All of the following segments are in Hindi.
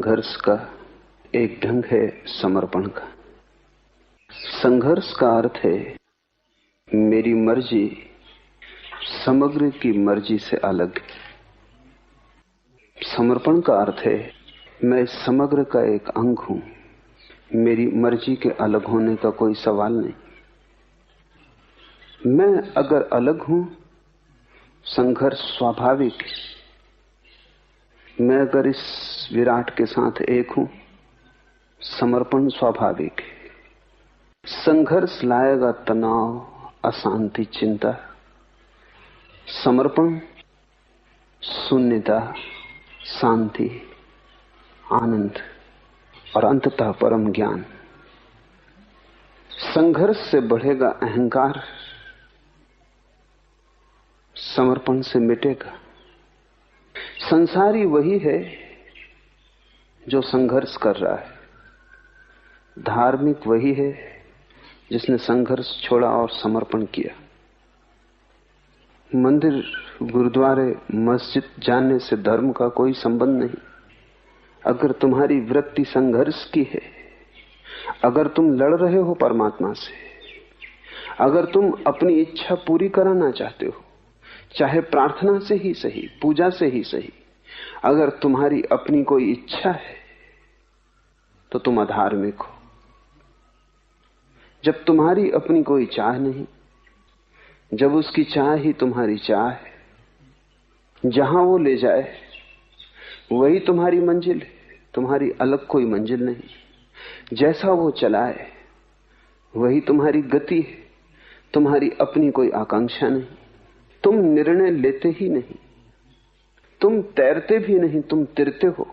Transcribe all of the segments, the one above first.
संघर्ष का एक ढंग है समर्पण का। संघर्ष का अर्थ है मेरी मर्जी समग्र की मर्जी से अलग। समर्पण का अर्थ है मैं समग्र का एक अंग हूं, मेरी मर्जी के अलग होने का कोई सवाल नहीं। मैं अगर अलग हूं, संघर्ष स्वाभाविक है। मैं अगर इस विराट के साथ एक हूं, समर्पण स्वाभाविक है। संघर्ष लाएगा तनाव, अशांति, चिंता। समर्पण शून्यता, शांति, आनंद और अंततः परम ज्ञान। संघर्ष से बढ़ेगा अहंकार, समर्पण से मिटेगा। संसारी वही है जो संघर्ष कर रहा है, धार्मिक वही है जिसने संघर्ष छोड़ा और समर्पण किया। मंदिर, गुरुद्वारे, मस्जिद जाने से धर्म का कोई संबंध नहीं। अगर तुम्हारी वृत्ति संघर्ष की है, अगर तुम लड़ रहे हो परमात्मा से, अगर तुम अपनी इच्छा पूरी कराना चाहते हो, चाहे प्रार्थना से ही सही, पूजा से ही सही, अगर तुम्हारी अपनी कोई इच्छा है तो तुम अधार्मिक हो। जब तुम्हारी अपनी कोई चाह नहीं, जब उसकी चाह ही तुम्हारी चाह है, जहां वो ले जाए वही तुम्हारी मंजिल है, तुम्हारी अलग कोई मंजिल नहीं। जैसा वो चलाए वही तुम्हारी गति है, तुम्हारी अपनी कोई आकांक्षा नहीं। तुम निर्णय लेते ही नहीं, तुम तैरते भी नहीं, तुम तिरते हो।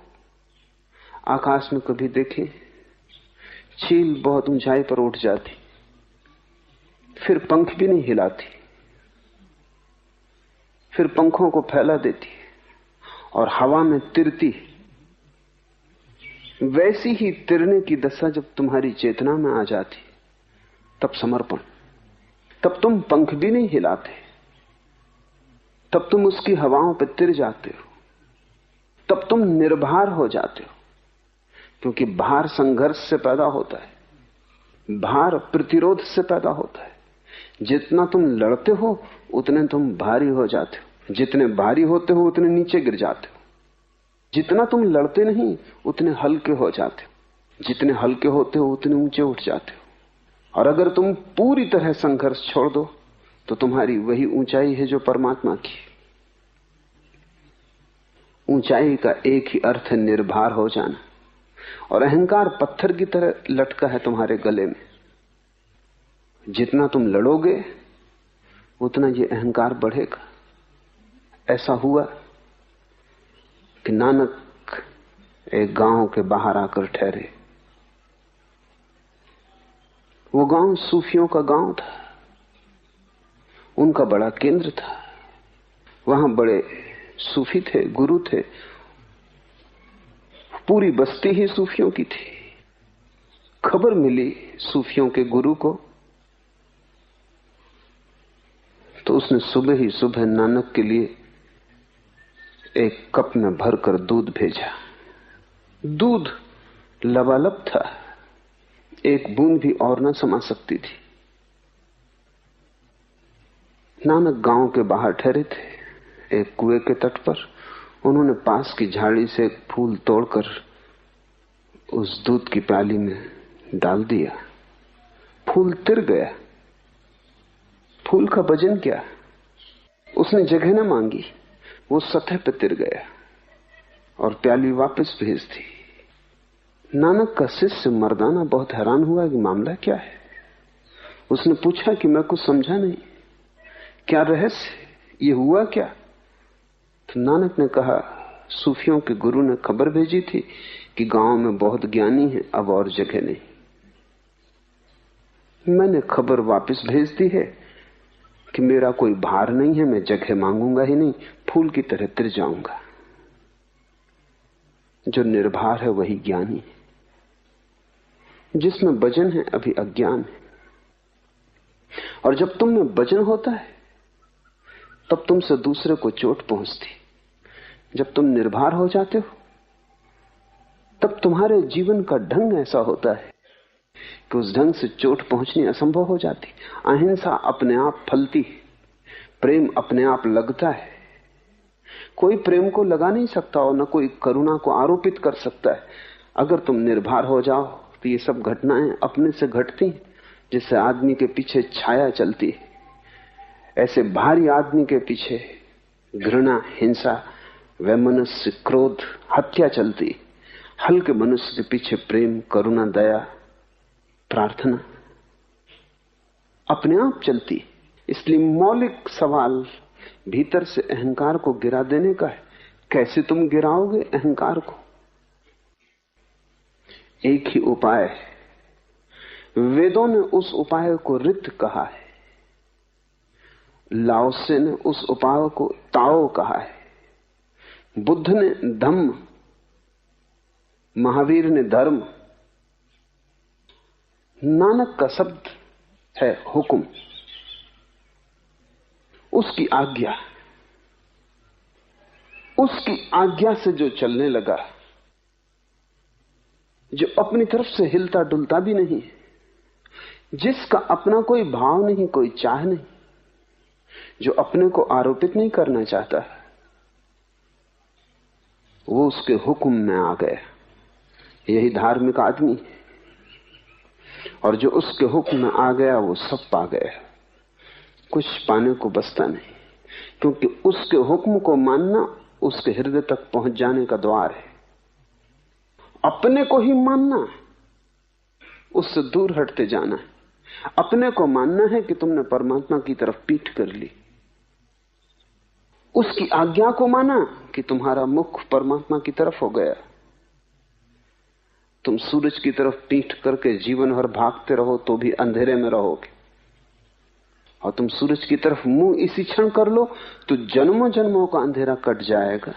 आकाश में कभी देखें, चील बहुत ऊंचाई पर उठ जाती, फिर पंख भी नहीं हिलाती, फिर पंखों को फैला देती और हवा में तिरती। वैसी ही तिरने की दशा जब तुम्हारी चेतना में आ जाती, तब समर्पण। तब तुम पंख भी नहीं हिलाते, तब तुम उसकी हवाओं पर तिर जाते हो, तब तुम निर्भर हो जाते हो। क्योंकि भार संघर्ष से पैदा होता है, भार प्रतिरोध से पैदा होता है। जितना तुम लड़ते हो उतने तुम भारी हो जाते हो, जितने भारी होते हो उतने नीचे गिर जाते हो। जितना तुम लड़ते नहीं उतने हल्के हो जाते हो, जितने हल्के होते हो उतने ऊंचे उठ जाते हो। और अगर तुम पूरी तरह संघर्ष छोड़ दो तो तुम्हारी वही ऊंचाई है जो परमात्मा की। ऊंचाई का एक ही अर्थ है निर्भर हो जाना, और अहंकार पत्थर की तरह लटका है तुम्हारे गले में। जितना तुम लड़ोगे उतना ये अहंकार बढ़ेगा। ऐसा हुआ कि नानक एक गांव के बाहर आकर ठहरे। वो गांव सूफियों का गांव था, उनका बड़ा केंद्र था। वहां बड़े सूफी थे, गुरु थे, पूरी बस्ती ही सूफियों की थी। खबर मिली सूफियों के गुरु को, तो उसने सुबह ही सुबह नानक के लिए एक कप में भरकर दूध भेजा। दूध लबालब था, एक बूंद भी और न समा सकती थी। नानक गांव के बाहर ठहरे थे, एक कुएं के तट पर। उन्होंने पास की झाड़ी से एक फूल तोड़कर उस दूध की प्याली में डाल दिया। फूल तिर गया। फूल का वजन क्या? उसने जगह न मांगी, वो सतह पर तिर गया और प्याली वापस भेज दी। नानक का शिष्य मर्दाना बहुत हैरान हुआ कि मामला क्या है। उसने पूछा कि मैं कुछ समझा नहीं, क्या रहस्य, ये हुआ क्या? तो नानक ने कहा, सूफियों के गुरु ने खबर भेजी थी कि गांव में बहुत ज्ञानी है, अब और जगह नहीं। मैंने खबर वापस भेज दी है कि मेरा कोई भार नहीं है, मैं जगह मांगूंगा ही नहीं, फूल की तरह तिर जाऊंगा। जो निर्भर है वही ज्ञानी है, जिसमें वजन है अभी अज्ञान है। और जब तुम में वजन होता है तब तुमसे दूसरे को चोट पहुंचती। जब तुम निर्भर हो जाते हो तब तुम्हारे जीवन का ढंग ऐसा होता है कि उस ढंग से चोट पहुंचनी असंभव हो जाती। अहिंसा अपने आप फलती, प्रेम अपने आप लगता है। कोई प्रेम को लगा नहीं सकता और न कोई करुणा को आरोपित कर सकता है। अगर तुम निर्भर हो जाओ तो ये सब घटनाएं अपने से घटती, जिससे आदमी के पीछे छाया चलती है। ऐसे भारी आदमी के पीछे घृणा, हिंसा, वैमनस्य, क्रोध, हत्या चलती। हल्के मनुष्य के पीछे प्रेम, करुणा, दया, प्रार्थना अपने आप चलती। इसलिए मौलिक सवाल भीतर से अहंकार को गिरा देने का है। कैसे तुम गिराओगे अहंकार को? एक ही उपाय है। वेदों ने उस उपाय को रित कहा है, लाओसे ने उस उपाय को ताओ कहा है, बुद्ध ने धम्म, महावीर ने धर्म, नानक का शब्द है हुक्म, उसकी आज्ञा। उसकी आज्ञा से जो चलने लगा, जो अपनी तरफ से हिलता डुलता भी नहीं, जिसका अपना कोई भाव नहीं, कोई चाह नहीं, जो अपने को आरोपित नहीं करना चाहता, वो उसके हुक्म में आ गया। यही धार्मिक आदमी है। और जो उसके हुक्म में आ गया वो सब पा गया। कुछ पाने को बचता नहीं, क्योंकि उसके हुक्म को मानना उसके हृदय तक पहुंच जाने का द्वार है। अपने को ही मानना, उससे दूर हटते जाना है। अपने को मानना है कि तुमने परमात्मा की तरफ पीठ कर ली। उसकी आज्ञा को माना कि तुम्हारा मुख परमात्मा की तरफ हो गया। तुम सूरज की तरफ पीठ करके जीवन भर भागते रहो तो भी अंधेरे में रहोगे, और तुम सूरज की तरफ मुंह इसी क्षण कर लो तो जन्मों जन्मों का अंधेरा कट जाएगा।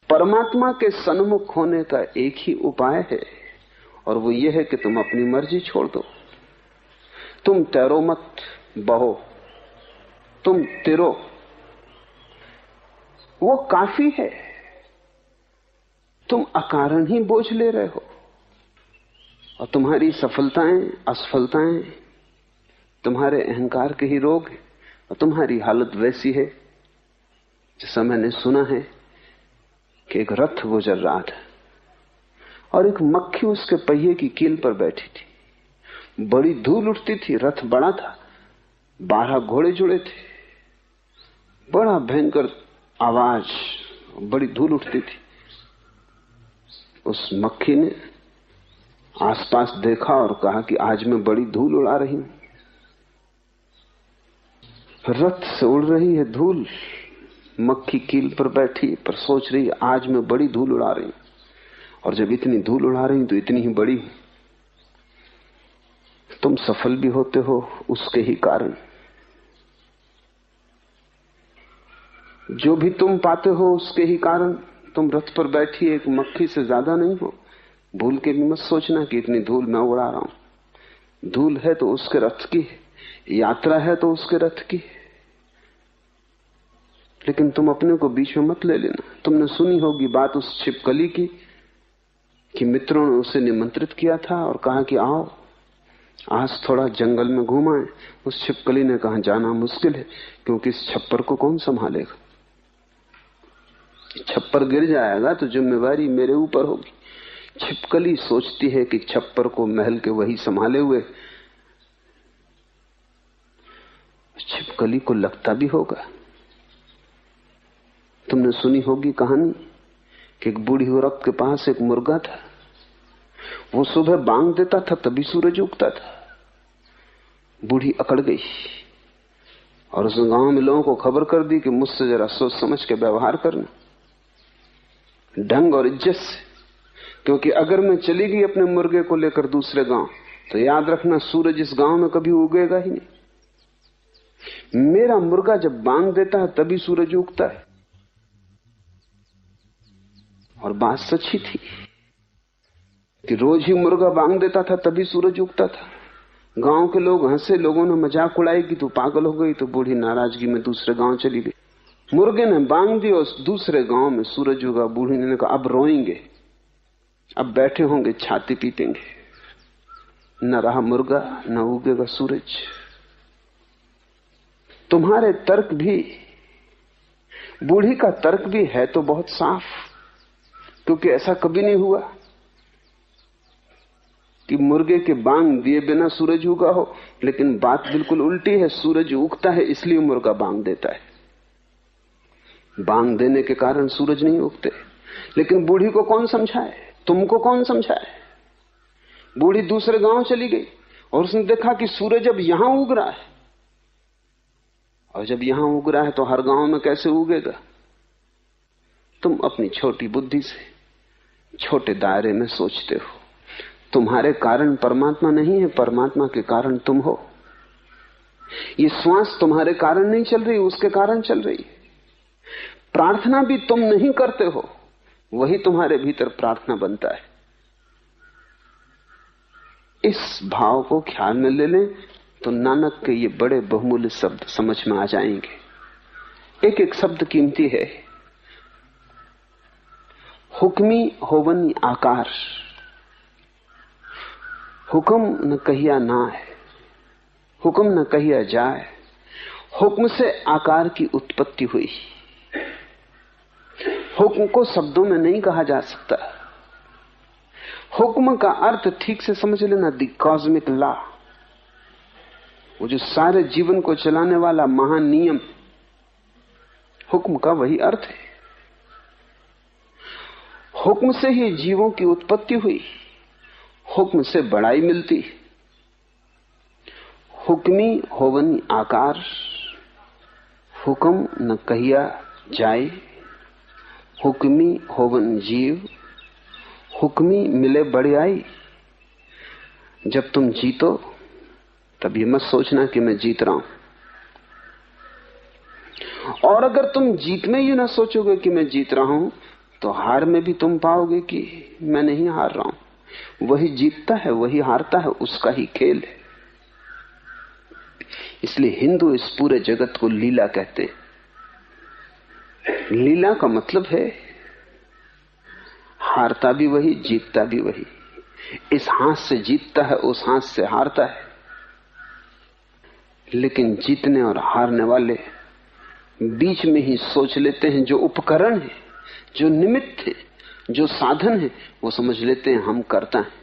परमात्मा के सन्मुख होने का एक ही उपाय है, और वो ये है कि तुम अपनी मर्जी छोड़ दो। तुम तैरो मत, बहो, तुम तिरो, वो काफी है। तुम अकारण ही बोझ ले रहे हो, और तुम्हारी सफलताएं, असफलताएं तुम्हारे अहंकार के ही रोग है। और तुम्हारी हालत वैसी है जैसा मैंने सुना है कि एक रथ गुजर रहा था और एक मक्खी उसके पहिए की कील पर बैठी थी। बड़ी धूल उठती थी, रथ बड़ा था, 12 घोड़े जुड़े थे, बड़ा भयंकर आवाज, बड़ी धूल उठती थी। उस मक्खी ने आसपास देखा और कहा कि आज मैं बड़ी धूल उड़ा रही हूं। रथ से उड़ रही है धूल, मक्खी कील पर बैठी पर सोच रही है आज मैं बड़ी धूल उड़ा रही हूं, और जब इतनी धूल उड़ा रही हूं तो इतनी ही बड़ी हूं। तुम सफल भी होते हो उसके ही कारण। जो भी तुम पाते हो उसके ही कारण। तुम रथ पर बैठी एक मक्खी से ज्यादा नहीं हो। भूल के भी मत सोचना कि इतनी धूल मैं उड़ा रहा हूं। धूल है तो उसके रथ की, यात्रा है तो उसके रथ की, लेकिन तुम अपने को बीच में मत ले लेना। तुमने सुनी होगी बात उस छिपकली की कि मित्रों ने उसे निमंत्रित किया था और कहा कि आओ आज थोड़ा जंगल में घुमाएं। उस छिपकली ने कहा जाना मुश्किल है, क्योंकि इस छप्पर को कौन संभालेगा। छप्पर गिर जाएगा तो जिम्मेवारी मेरे ऊपर होगी। छिपकली सोचती है कि छप्पर को महल के वही संभाले हुए। छिपकली को लगता भी होगा। तुमने सुनी होगी कहानी कि एक बूढ़ी औरत के पास एक मुर्गा था। वो सुबह बांग देता था तभी सूरज उगता था। बूढ़ी अकड़ गई और उस गांव में लोगों को खबर कर दी कि मुझसे जरा सोच समझ के व्यवहार करना, ढंग और इज्जत से, क्योंकि अगर मैं चली गई अपने मुर्गे को लेकर दूसरे गांव तो याद रखना सूरज इस गांव में कभी उगेगा ही नहीं। मेरा मुर्गा जब बांग देता है तभी सूरज उगता है। और बात सच्ची थी कि रोज ही मुर्गा बांग देता था तभी सूरज उगता था। गांव के लोग हंसे, लोगों ने मजाक उड़ाई कि तू पागल हो गई। तो बूढ़ी नाराजगी में दूसरे गांव चली गई। मुर्गे ने बांग दी और दूसरे गांव में सूरज उगा। बूढ़ी ने कहा अब रोएंगे, अब बैठे होंगे, छाती पीटेंगे, न रहा मुर्गा न उगेगा सूरज। तुम्हारे तर्क भी, बूढ़ी का तर्क भी है तो बहुत साफ, क्योंकि ऐसा कभी नहीं हुआ कि मुर्गे के बांग दिए बिना सूरज उगा हो। लेकिन बात बिल्कुल उल्टी है, सूरज उगता है इसलिए मुर्गा बांग देता है, बांग देने के कारण सूरज नहीं उगते। लेकिन बूढ़ी को कौन समझाए, तुमको कौन समझाए? बूढ़ी दूसरे गांव चली गई और उसने देखा कि सूरज अब यहां उग रहा है, और जब यहां उग रहा है तो हर गांव में कैसे उगेगा? तुम अपनी छोटी बुद्धि से छोटे दायरे में सोचते हो। तुम्हारे कारण परमात्मा नहीं है, परमात्मा के कारण तुम हो। ये श्वास तुम्हारे कारण नहीं चल रही, उसके कारण चल रही है। प्रार्थना भी तुम नहीं करते हो, वही तुम्हारे भीतर प्रार्थना बनता है। इस भाव को ख्याल में ले लें तो नानक के ये बड़े बहुमूल्य शब्द समझ में आ जाएंगे। एक एक शब्द कीमती है। हुक्मी होवन आकार, हुक्म न कहिया ना है, हुक्म न कहिया जाए। हुक्म से आकार की उत्पत्ति हुई। हुक्म को शब्दों में नहीं कहा जा सकता। हुक्म का अर्थ ठीक से समझ लेना, द कॉस्मिक लॉ, वो जो सारे जीवन को चलाने वाला महान नियम, हुक्म का वही अर्थ है। हुक्म से ही जीवों की उत्पत्ति हुई, हुक्म से बड़ाई मिलती। हुक्मी होवन आकार, हुक्म न कहिया जाए। हुक्मी होवन जीव, हुक्मी मिले बड़ाई। जब तुम जीतो तब ये मत सोचना कि मैं जीत रहा हूं, और अगर तुम जीत में ही ना सोचोगे कि मैं जीत रहा हूं तो हार में भी तुम पाओगे कि मैं नहीं हार रहा हूं। वही जीतता है, वही हारता है, उसका ही खेल है। इसलिए हिंदू इस पूरे जगत को लीला कहते हैं। लीला का मतलब है हारता भी वही, जीतता भी वही। इस हाथ से जीतता है, उस हाथ से हारता है। लेकिन जीतने और हारने वाले बीच में ही सोच लेते हैं, जो उपकरण है, जो निमित्त है, जो साधन है, वो समझ लेते हैं हम करता है।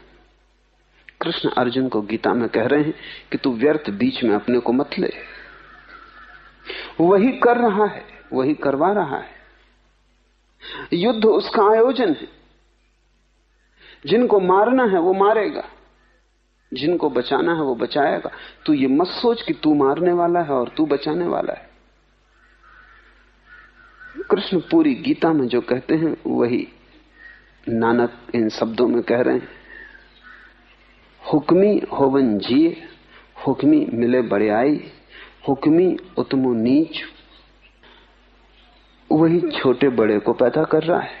कृष्ण अर्जुन को गीता में कह रहे हैं कि तू व्यर्थ बीच में अपने को मत ले। वही कर रहा है, वही करवा रहा है। युद्ध उसका आयोजन है। जिनको मारना है वो मारेगा, जिनको बचाना है वो बचाएगा। तू ये मत सोच कि तू मारने वाला है और तू बचाने वाला है। कृष्ण पूरी गीता में जो कहते हैं वही नानक इन शब्दों में कह रहे हैं। हुक्मी होवन जिए, हुक्मी मिले बड़ाई। हुक्मी उतमो नीच, वही छोटे बड़े को पैदा कर रहा है।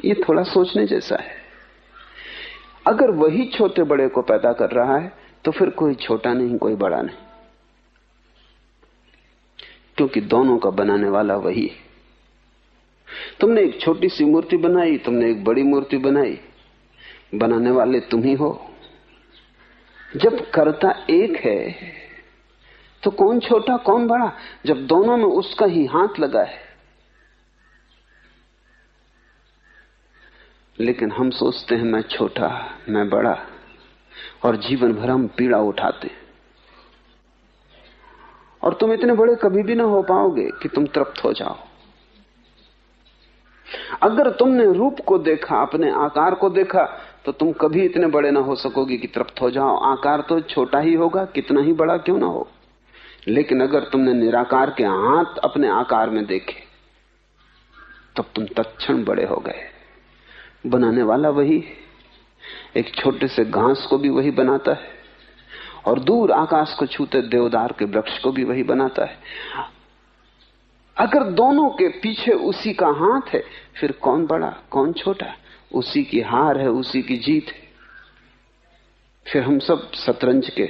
ये थोड़ा सोचने जैसा है। अगर वही छोटे बड़े को पैदा कर रहा है तो फिर कोई छोटा नहीं, कोई बड़ा नहीं, क्योंकि दोनों का बनाने वाला वही है। तुमने एक छोटी सी मूर्ति बनाई, तुमने एक बड़ी मूर्ति बनाई, बनाने वाले तुम ही हो। जब कर्ता एक है तो कौन छोटा कौन बड़ा, जब दोनों में उसका ही हाथ लगा है। लेकिन हम सोचते हैं मैं छोटा, मैं बड़ा, और जीवन भर हम पीड़ा उठाते। और तुम इतने बड़े कभी भी ना हो पाओगे कि तुम तृप्त हो जाओ। अगर तुमने रूप को देखा, अपने आकार को देखा, तो तुम कभी इतने बड़े ना हो सकोगे कि तृप्त हो जाओ। आकार तो छोटा ही होगा, कितना ही बड़ा क्यों ना हो। लेकिन अगर तुमने निराकार के हाथ अपने आकार में देखे तब तुम तत्क्षण बड़े हो गए। बनाने वाला वही है। एक छोटे से घास को भी वही बनाता है, और दूर आकाश को छूते देवदार के वृक्ष को भी वही बनाता है। अगर दोनों के पीछे उसी का हाथ है, फिर कौन बड़ा कौन छोटा? उसी की हार है, उसी की जीत है। फिर हम सब शतरंज के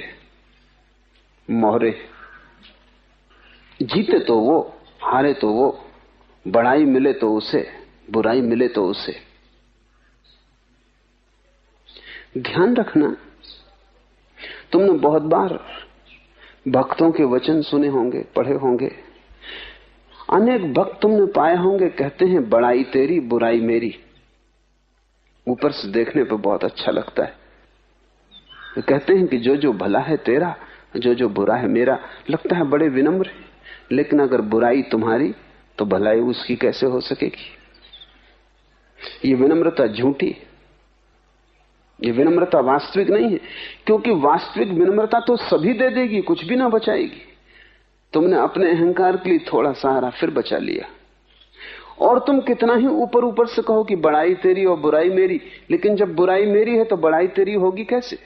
मोहरे। जीते तो वो, हारे तो वो, बड़ाई मिले तो उसे, बुराई मिले तो उसे। ध्यान रखना, तुमने बहुत बार भक्तों के वचन सुने होंगे, पढ़े होंगे। अनेक भक्त तुमने पाए होंगे कहते हैं बड़ाई तेरी बुराई मेरी। ऊपर से देखने पर बहुत अच्छा लगता है। वे कहते हैं कि जो जो भला है तेरा, जो जो बुरा है मेरा। लगता है बड़े विनम्र है, लेकिन अगर बुराई तुम्हारी तो भलाई उसकी कैसे हो सकेगी? ये विनम्रता झूठी, ये विनम्रता वास्तविक नहीं है। क्योंकि वास्तविक विनम्रता तो सभी दे देगी, कुछ भी ना बचाएगी। तुमने अपने अहंकार के लिए थोड़ा सहारा फिर बचा लिया। और तुम कितना ही ऊपर ऊपर से कहो कि बड़ाई तेरी और बुराई मेरी, लेकिन जब बुराई मेरी है तो बड़ाई तेरी होगी कैसे?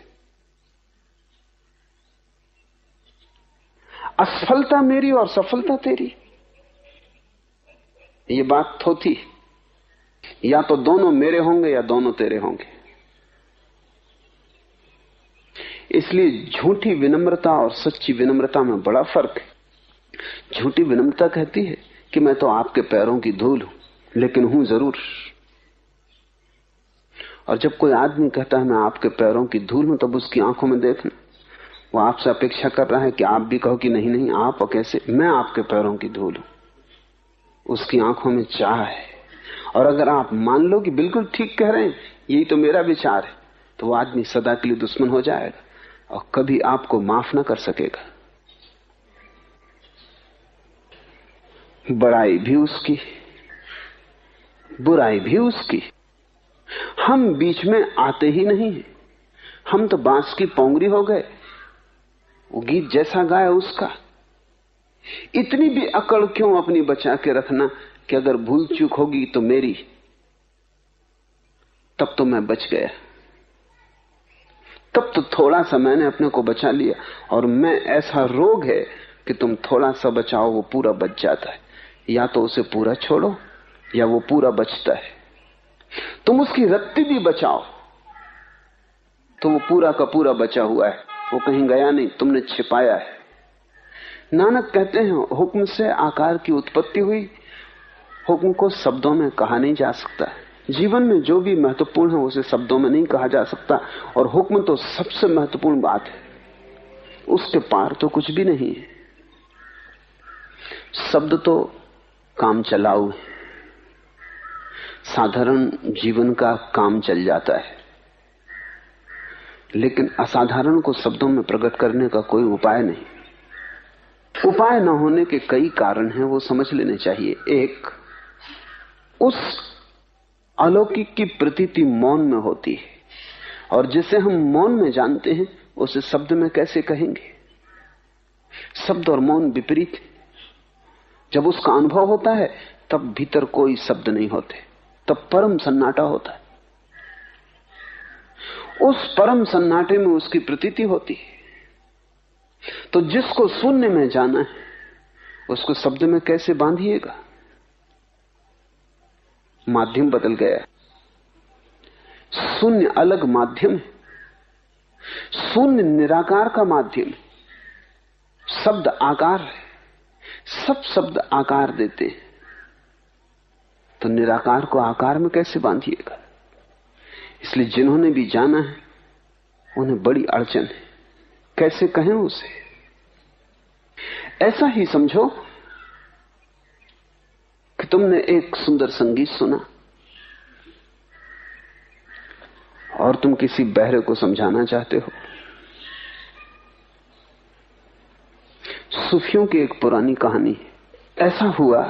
असफलता मेरी और सफलता तेरी, ये बात थोथी। या तो दोनों मेरे होंगे या दोनों तेरे होंगे। इसलिए झूठी विनम्रता और सच्ची विनम्रता में बड़ा फर्क है। झूठी विनम्रता कहती है कि मैं तो आपके पैरों की धूल हूं, लेकिन हूं जरूर। और जब कोई आदमी कहता है मैं आपके पैरों की धूल हूं, तब उसकी आंखों में देखना, वो आपसे अपेक्षा कर रहा है कि आप भी कहो कि नहीं नहीं आप, और कैसे, मैं आपके पैरों की धूल हूं। उसकी आंखों में चाह है। और अगर आप मान लो कि बिल्कुल ठीक कह रहे हैं, यही तो मेरा विचार है, तो वो आदमी सदा के लिए दुश्मन हो जाएगा और कभी आपको माफ ना कर सकेगा। बड़ाई भी उसकी, बुराई भी उसकी। हम बीच में आते ही नहीं हैं। हम तो बांस की पोंगरी हो गए, वो गीत जैसा गाया उसका। इतनी भी अकड़ क्यों अपनी बचा के रखना कि अगर भूल चूक होगी तो मेरी, तब तो मैं बच गया, तब तो थोड़ा सा मैंने अपने को बचा लिया। और मैं ऐसा रोग है कि तुम थोड़ा सा बचाओ वो पूरा बच जाता है। या तो उसे पूरा छोड़ो या वो पूरा बचता है। तुम उसकी रत्ती भी बचाओ तो वो पूरा का पूरा बचा हुआ है, वो कहीं गया नहीं, तुमने छिपाया है। नानक कहते हैं हुक्म से आकार की उत्पत्ति हुई। हुक्म को शब्दों में कहा नहीं जा सकता। जीवन में जो भी महत्वपूर्ण है उसे शब्दों में नहीं कहा जा सकता। और हुक्म तो सबसे महत्वपूर्ण बात है, उसके पार तो कुछ भी नहीं है। शब्द तो काम चलाऊ है, साधारण जीवन का काम चल जाता है, लेकिन असाधारण को शब्दों में प्रकट करने का कोई उपाय नहीं। उपाय न होने के कई कारण हैं, वो समझ लेने चाहिए। एक, उस अलौकिक की प्रतीति मौन में होती है, और जिसे हम मौन में जानते हैं उसे शब्द में कैसे कहेंगे? शब्द और मौन विपरीत है। जब उसका अनुभव होता है तब भीतर कोई शब्द नहीं होते, तब परम सन्नाटा होता है। उस परम सन्नाटे में उसकी प्रतीति होती है। तो जिसको शून्य में जाना है उसको शब्द में कैसे बांधिएगा? माध्यम बदल गया। शून्य अलग माध्यम है, शून्य निराकार का माध्यम है। शब्द आकार है, सब शब्द आकार देते हैं, तो निराकार को आकार में कैसे बांधिएगा? इसलिए जिन्होंने भी जाना है उन्हें बड़ी अड़चन है, कैसे कहें उसे? ऐसा ही समझो कि तुमने एक सुंदर संगीत सुना और तुम किसी बहरे को समझाना चाहते हो। सूफियों की एक पुरानी कहानी है। ऐसा हुआ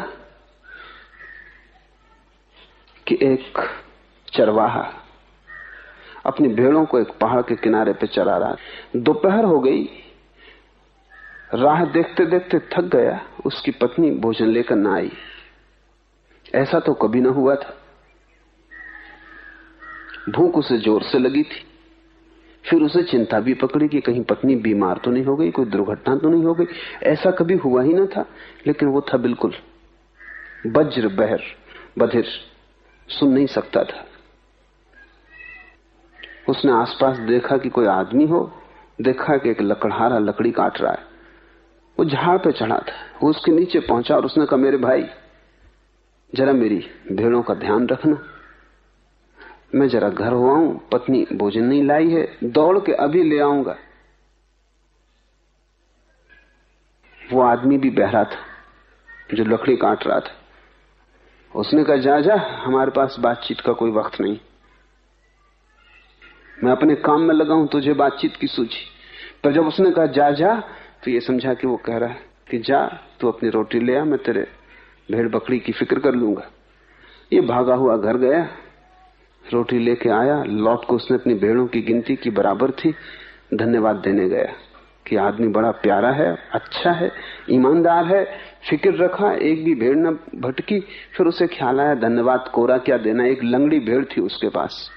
कि एक चरवाहा अपनी भेड़ों को एक पहाड़ के किनारे पे चरा रहा। दोपहर हो गई, राह देखते देखते थक गया। उसकी पत्नी भोजन लेकर न आई। ऐसा तो कभी न हुआ था। भूख उसे जोर से लगी थी। फिर उसे चिंता भी पकड़ी कि कहीं पत्नी बीमार तो नहीं हो गई, कोई दुर्घटना तो नहीं हो गई। ऐसा कभी हुआ ही न था, लेकिन वो था बिल्कुल वज्र बहर, बधिर, सुन नहीं सकता था। उसने आसपास देखा कि कोई आदमी हो, देखा कि एक लकड़हारा लकड़ी काट रहा है। वो झाड़ पे चढ़ा था। वो उसके नीचे पहुंचा और उसने कहा, मेरे भाई जरा मेरी भेड़ों का ध्यान रखना। मैं जरा घर हुआ हूं, पत्नी भोजन नहीं लाई है, दौड़ के अभी ले आऊंगा। वो आदमी भी बहरा था जो लकड़ी काट रहा था। उसने कहा, जा जा, हमारे पास बातचीत का कोई वक्त नहीं, मैं अपने काम में लगा हूं, तुझे बातचीत की सूझी। पर जब उसने कहा जा जा, तो ये समझा कि वो कह रहा है कि जा तू अपनी रोटी ले आ, मैं तेरे भेड़ बकरी की फिक्र कर लूंगा। ये भागा हुआ घर गया, रोटी लेके आया, लौट को उसने अपनी भेड़ों की गिनती की, बराबर थी, धन्यवाद देने गया कि आदमी बड़ा प्यारा है, अच्छा है, ईमानदार है, फिक्र रखा, एक भी भेड़ न भटकी। फिर उसे ख्याल आया धन्यवाद कोरा क्या देना, एक लंगड़ी भेड़ थी उसके पास,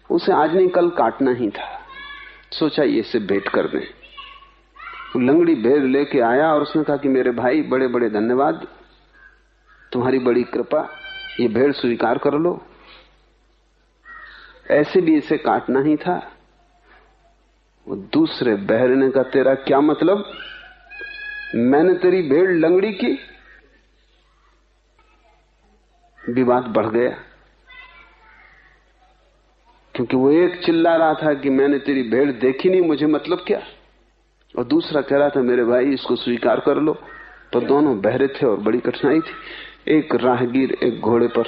उसे आज नहीं कल काटना ही था, सोचा ये से भेंट कर दें। वो लंगड़ी भेड़ लेके आया और उसने कहा कि मेरे भाई बड़े बड़े धन्यवाद, तुम्हारी बड़ी कृपा, ये भेड़ स्वीकार कर लो, ऐसे भी इसे काटना ही था। वो दूसरे बहरे ने कहा, तेरा क्या मतलब, मैंने तेरी भेड़ लंगड़ी की। विवाद बढ़ गया, क्योंकि वो एक चिल्ला रहा था कि मैंने तेरी भेड़ देखी नहीं, मुझे मतलब क्या, और दूसरा कह रहा था मेरे भाई इसको स्वीकार कर लो। तो दोनों बहरे थे और बड़ी कठिनाई थी। एक राहगीर एक घोड़े पर,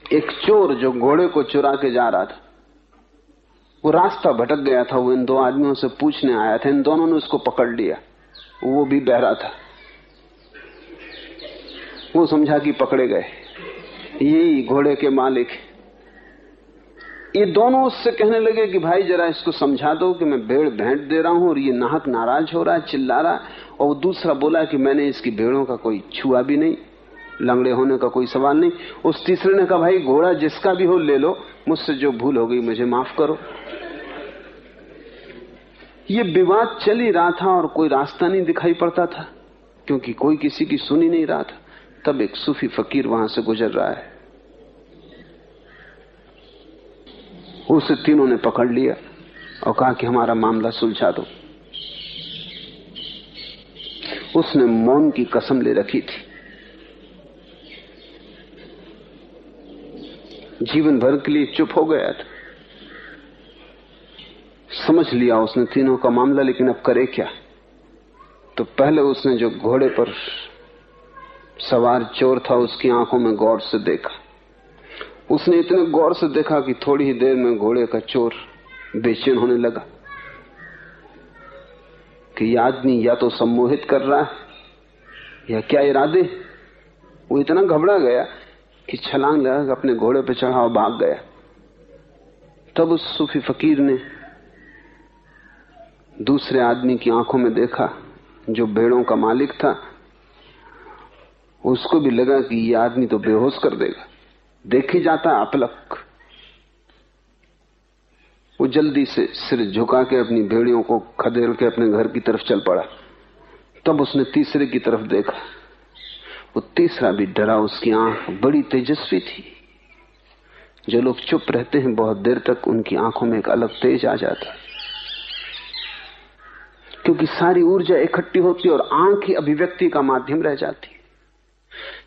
एक चोर जो घोड़े को चुरा के जा रहा था, वो रास्ता भटक गया था, वो इन दो आदमियों से पूछने आया था, इन दोनों ने उसको पकड़ लिया, वो भी बहरा था। वो समझा कि पकड़े गए, यही घोड़े के मालिक। ये दोनों उससे कहने लगे कि भाई जरा इसको समझा दो कि मैं भेड़ भेंट दे रहा हूं और ये नाहक नाराज हो रहा है, चिल्ला रहा है। और वो दूसरा बोला कि मैंने इसकी भेड़ों का कोई छुआ भी नहीं, लंगड़े होने का कोई सवाल नहीं। उस तीसरे ने कहा, भाई घोड़ा जिसका भी हो ले लो, मुझसे जो भूल हो गई मुझे माफ करो। ये विवाद चल ही रहा था और कोई रास्ता नहीं दिखाई पड़ता था, क्योंकि कोई किसी की सुन ही नहीं रहा था। तब एक सूफी फकीर वहां से गुजर रहा है, उसे तीनों ने पकड़ लिया और कहा कि हमारा मामला सुलझा दो। उसने मौन की कसम ले रखी थी, जीवन भर के लिए चुप हो गया था। समझ लिया उसने तीनों का मामला, लेकिन अब करे क्या। तो पहले उसने जो घोड़े पर सवार चोर था उसकी आंखों में गौर से देखा। उसने इतने गौर से देखा कि थोड़ी ही देर में घोड़े का चोर बेचैन होने लगा कि यह आदमी या तो सम्मोहित कर रहा है या क्या इरादे। वो इतना घबरा गया कि छलांग लगा अपने घोड़े पर चढ़ा और भाग गया। तब उस सूफी फकीर ने दूसरे आदमी की आंखों में देखा जो भेड़ों का मालिक था। उसको भी लगा कि यह आदमी तो बेहोश कर देगा, देखी जाता है अपलक। वो जल्दी से सिर झुका के अपनी भेड़ियों को खदेड़ के अपने घर की तरफ चल पड़ा। तब उसने तीसरे की तरफ देखा, वो तीसरा भी डरा, उसकी आंख बड़ी तेजस्वी थी। जो लोग चुप रहते हैं बहुत देर तक उनकी आंखों में एक अलग तेज आ जाता है, क्योंकि सारी ऊर्जा इकट्ठी होती और आंख ही अभिव्यक्ति का माध्यम रह जाती।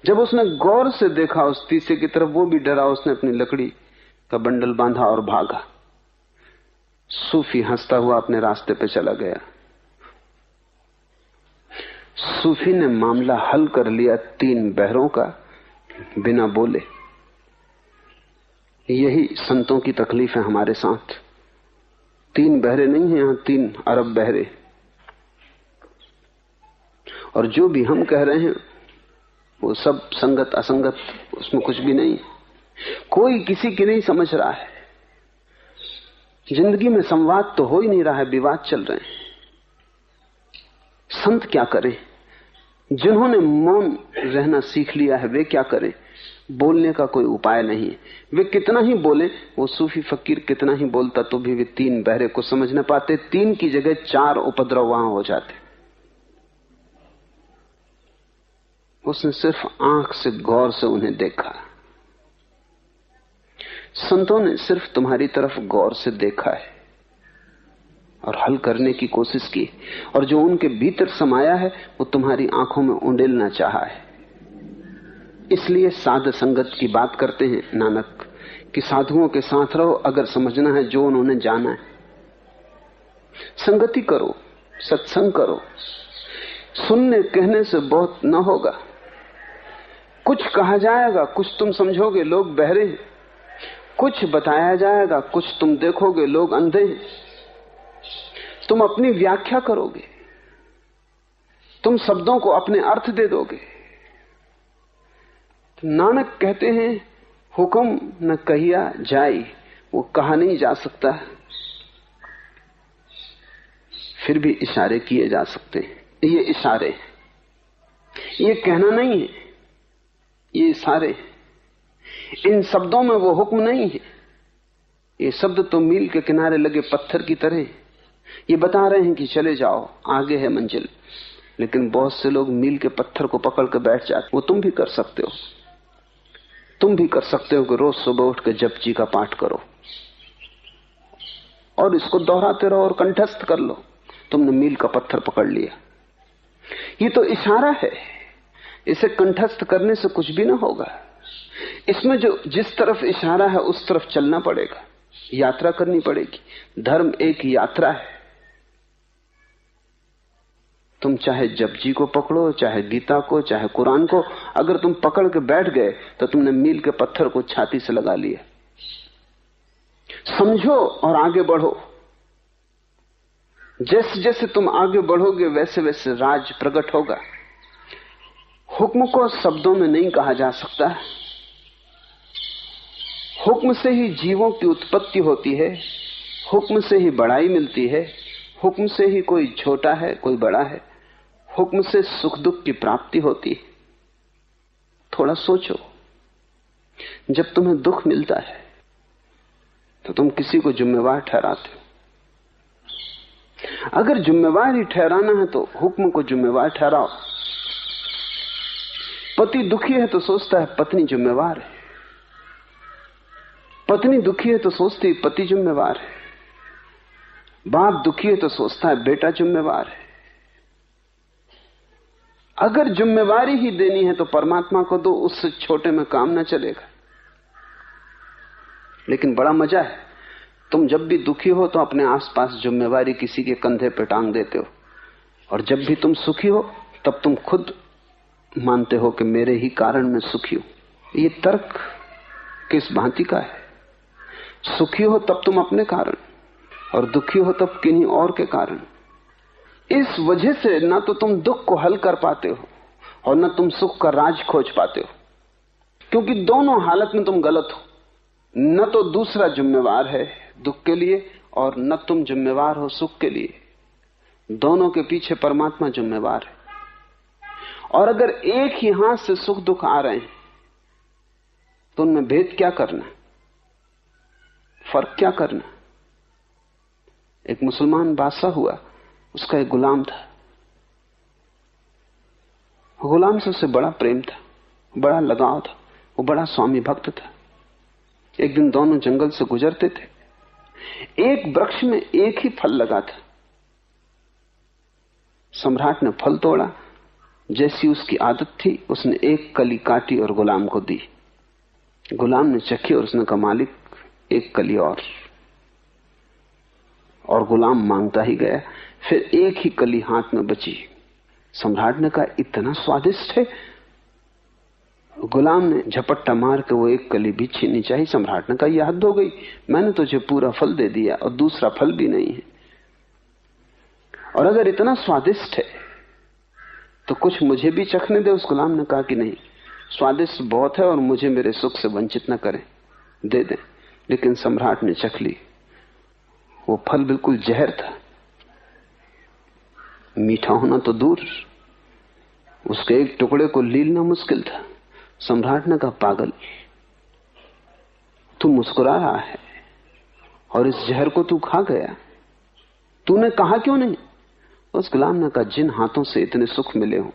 जब उसने गौर से देखा उस तीसरे की तरफ, वो भी डरा, उसने अपनी लकड़ी का बंडल बांधा और भागा। सूफी हंसता हुआ अपने रास्ते पे चला गया। सूफी ने मामला हल कर लिया तीन बहरों का बिना बोले। यही संतों की तकलीफ है हमारे साथ। तीन बहरे नहीं है, यहां 3 अरब बहरे। और जो भी हम कह रहे हैं वो सब संगत असंगत, उसमें कुछ भी नहीं। कोई किसी की नहीं समझ रहा है। जिंदगी में संवाद तो हो ही नहीं रहा है, विवाद चल रहे हैं। संत क्या करें? जिन्होंने मौन रहना सीख लिया है वे क्या करें? बोलने का कोई उपाय नहीं है। वे कितना ही बोले, वो सूफी फकीर कितना ही बोलता तो भी वे 3 बहरे को समझ न पाते। 3 की जगह 4 उपद्रव वहां हो जाते। उसने सिर्फ आंख से गौर से उन्हें देखा। संतों ने सिर्फ तुम्हारी तरफ गौर से देखा है और हल करने की कोशिश की, और जो उनके भीतर समाया है वो तुम्हारी आंखों में उंडेलना चाहा है। इसलिए साध संगत की बात करते हैं नानक कि साधुओं के साथ रहो अगर समझना है जो उन्होंने जाना है। संगति करो, सत्संग करो। सुनने कहने से बहुत न होगा। कुछ कहा जाएगा, कुछ तुम समझोगे, लोग बहरे हैं। कुछ बताया जाएगा, कुछ तुम देखोगे, लोग अंधे हैं। तुम अपनी व्याख्या करोगे, तुम शब्दों को अपने अर्थ दे दोगे। नानक कहते हैं हुक्म न कहिया जाई, वो कहा नहीं जा सकता, फिर भी इशारे किए जा सकते हैं। ये इशारे, ये कहना नहीं है, ये इशारे। इन शब्दों में वो हुक्म नहीं है। ये शब्द तो मील के किनारे लगे पत्थर की तरह, ये बता रहे हैं कि चले जाओ, आगे है मंजिल। लेकिन बहुत से लोग मील के पत्थर को पकड़ के बैठ जाते। वो तुम भी कर सकते हो। तुम भी कर सकते हो कि रोज सुबह उठ के जप जी का पाठ करो और इसको दोहराते रहो और कंठस्थ कर लो। तुमने मील का पत्थर पकड़ लिया। ये तो इशारा है, इसे कंठस्थ करने से कुछ भी ना होगा। इसमें जो जिस तरफ इशारा है उस तरफ चलना पड़ेगा, यात्रा करनी पड़ेगी। धर्म एक यात्रा है। तुम चाहे जपजी को पकड़ो, चाहे गीता को, चाहे कुरान को, अगर तुम पकड़ के बैठ गए तो तुमने मील के पत्थर को छाती से लगा लिया। समझो और आगे बढ़ो। जैसे जैसे तुम आगे बढ़ोगे वैसे वैसे राज प्रकट होगा। हुक्म को शब्दों में नहीं कहा जा सकता। हुक्म से ही जीवों की उत्पत्ति होती है, हुक्म से ही बड़ाई मिलती है, हुक्म से ही कोई छोटा है कोई बड़ा है, हुक्म से सुख दुख की प्राप्ति होती है। थोड़ा सोचो, जब तुम्हें दुख मिलता है तो तुम किसी को जिम्मेवार ठहराते हो। अगर जिम्मेवार ही ठहराना है तो हुक्म को जिम्मेवार ठहराओ। पति दुखी है तो सोचता है पत्नी जिम्मेवार है, पत्नी दुखी है तो सोचती है पति जिम्मेवार है, बाप दुखी है तो सोचता है बेटा जिम्मेवार है। अगर जिम्मेवारी ही देनी है तो परमात्मा को दो, उससे छोटे में काम ना चलेगा। लेकिन बड़ा मजा है, तुम जब भी दुखी हो तो अपने आसपास जिम्मेवारी किसी के कंधे पे टांग देते हो, और जब भी तुम सुखी हो तब तुम खुद मानते हो कि मेरे ही कारण मैं सुखी हूं। ये तर्क किस भांति का है? सुखी हो तब तुम अपने कारण, और दुखी हो तब किन्हीं और के कारण। इस वजह से न तो तुम दुख को हल कर पाते हो और न तुम सुख का राज खोज पाते हो, क्योंकि दोनों हालत में तुम गलत हो। न तो दूसरा जिम्मेवार है दुख के लिए और न तुम जिम्मेवार हो सुख के लिए। दोनों के पीछे परमात्मा जिम्मेवार है। और अगर एक ही हाथ से सुख दुख आ रहे हैं तो उनमें भेद क्या करना, फर्क क्या करना? एक मुसलमान बादशाह हुआ, उसका एक गुलाम था। गुलाम से उसे बड़ा प्रेम था, बड़ा लगाव था, वो बड़ा स्वामी भक्त था। एक दिन दोनों जंगल से गुजरते थे। एक वृक्ष में एक ही फल लगा था। सम्राट ने फल तोड़ा, जैसी उसकी आदत थी उसने एक कली काटी और गुलाम को दी। गुलाम ने चखी और उसने कहा मालिक एक कली और गुलाम मांगता ही गया। फिर एक ही कली हाथ में बची। सम्राट ने कहा इतना स्वादिष्ट है। गुलाम ने झपट्टा मार के वो एक कली भी छीननी चाहिए। सम्राट ने कहा यह हद हो गई, मैंने तुझे पूरा फल दे दिया और दूसरा फल भी नहीं है, और अगर इतना स्वादिष्ट है तो कुछ मुझे भी चखने दे। उस गुलाम ने कहा कि नहीं, स्वादिष्ट बहुत है और मुझे मेरे सुख से वंचित न करें, दे दें। लेकिन सम्राट ने चख ली। वो फल बिल्कुल जहर था, मीठा होना तो दूर, उसके एक टुकड़े को लीलना मुश्किल था। सम्राट ने कहा पागल, तू मुस्कुरा रहा है और इस जहर को तू खा गया, तूने कहा क्यों नहीं? उस गुलाम ने कहा जिन हाथों से इतने सुख मिले हों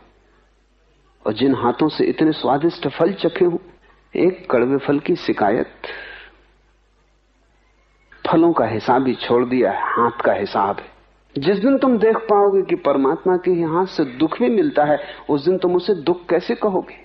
और जिन हाथों से इतने स्वादिष्ट फल चखे हों, एक कड़वे फल की शिकायत। फलों का हिसाब ही छोड़ दिया है, हाथ का हिसाब है। जिस दिन तुम देख पाओगे कि परमात्मा के हाथ से दुख भी मिलता है, उस दिन तुम उसे दुख कैसे कहोगे?